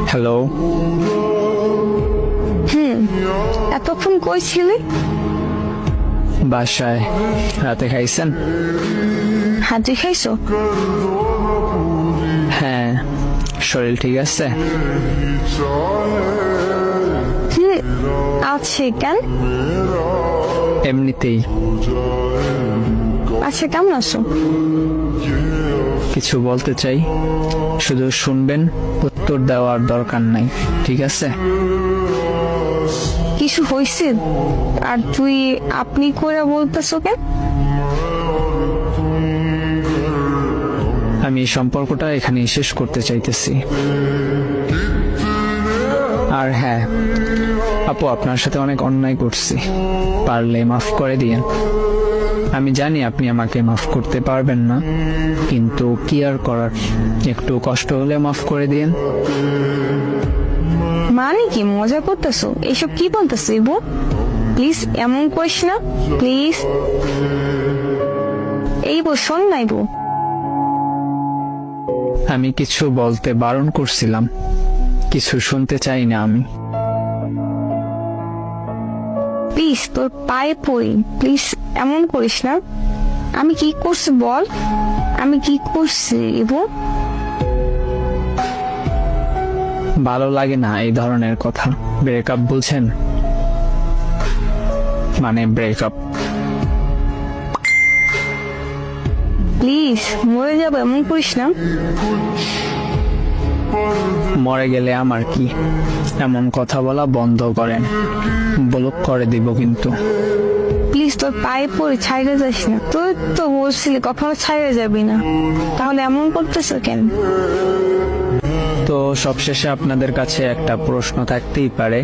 Hello, এতক্ষণ কই ছিলি? বাসায়। রাতে খাইছেন? হাজি খাইছো? হ্যাঁ। শরীর ঠিক আছে? আছে। কেন? এমনিতেই। আচ্ছা, কেমন আছো? কিছু বলতে চাই, শুধু শুনবেন, উত্তর দেওয়ার দরকার নাই, ঠিক আছে? কিছু হয়েছে? আর তুই আপনি করে বলতেছো কেন? আমি এই সম্পর্কটা এখানেই শেষ করতে চাইতেছি। আর হ্যাঁ আপু, আপনার সাথে অনেক অন্যায় করছি, পারলে মাফ করে দিয়েন। আমি জানি আপনি আমাকে মাফ করতে পারবেন না, কিন্তু কি আর করার, একটু কষ্ট হলে মাফ করে দিয়েন। মানে কি মজা করতেছো? এইসব কি বলতেছো ইবু? প্লিজ এমন করিস না, প্লিজ। এই বল, শোন না ইবু। আমি কিছু বলতে বারণ করছিলাম, কিছু শুনতে চাই না আমি। প্লিজ তোর পায়ে পড়ি, প্লিজ এমন করিস না। আমি কি করছি বল? আমি কি করছি ইবু? ভালো লাগে না এই ধরনের কথা। ব্রেকআপ বলছেন, মানে ব্রেকআপ। প্লিজ মরে যাবো, এমন করিস না। মরে গেলে আমার কি? এমন কথা বলা বন্ধ করেন, ব্লক করে দিব কিন্তু। প্লিজ তোর পায়ে পড়ে ছাইড়ে যাস না। তুই তো বলছিলি কখনো ছাইড়ে যাবি না, তাহলে এমন করতেছ কেন? তো সবশেষে আপনাদের কাছে একটা প্রশ্ন থাকতেই পারে,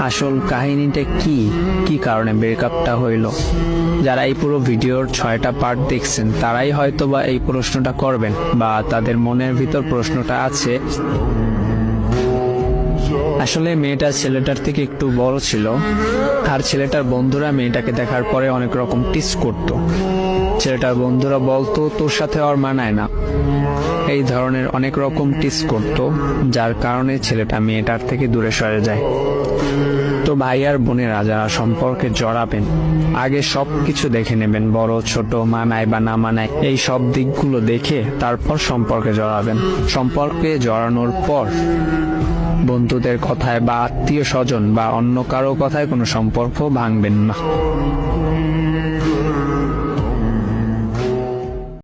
আসল কাহিনীটা কি, কি কারণে ব্রেকআপটা হইল? যারা এই পুরো ভিডিওর 6টা পার্ট দেখছেন তারাই হয়তো বা এই প্রশ্নটা করবেন, বা তাদের মনের ভিতর প্রশ্নটা আছে। আসলে মেয়েটা ছেলেটার থেকে একটু বড় ছিল, আর ছেলেটার বন্ধুরা মেয়েটাকে দেখার পরে অনেক রকম টিস করত। ছেলেটার বন্ধুরা বলতো তোর সাথে আর মানায় না, এই ধরনের অনেক রকম টিস করত, যার কারণে ছেলেটা মেয়েটার থেকে দূরে সরে যায়। তো ভাই আর বোনেরা যারা সম্পর্কে জড়াবেন, আগে সবকিছু দেখে নেবেন, বড় ছোট, মানায় বা না মানায়, এই সব দিকগুলো দেখে তারপর সম্পর্কে জড়াবেন। সম্পর্কে জড়ানোর পর বন্ধুদের কথায় বা আত্মীয় স্বজন বা অন্য কারো কথায় কোনো সম্পর্ক ভাঙবেন না।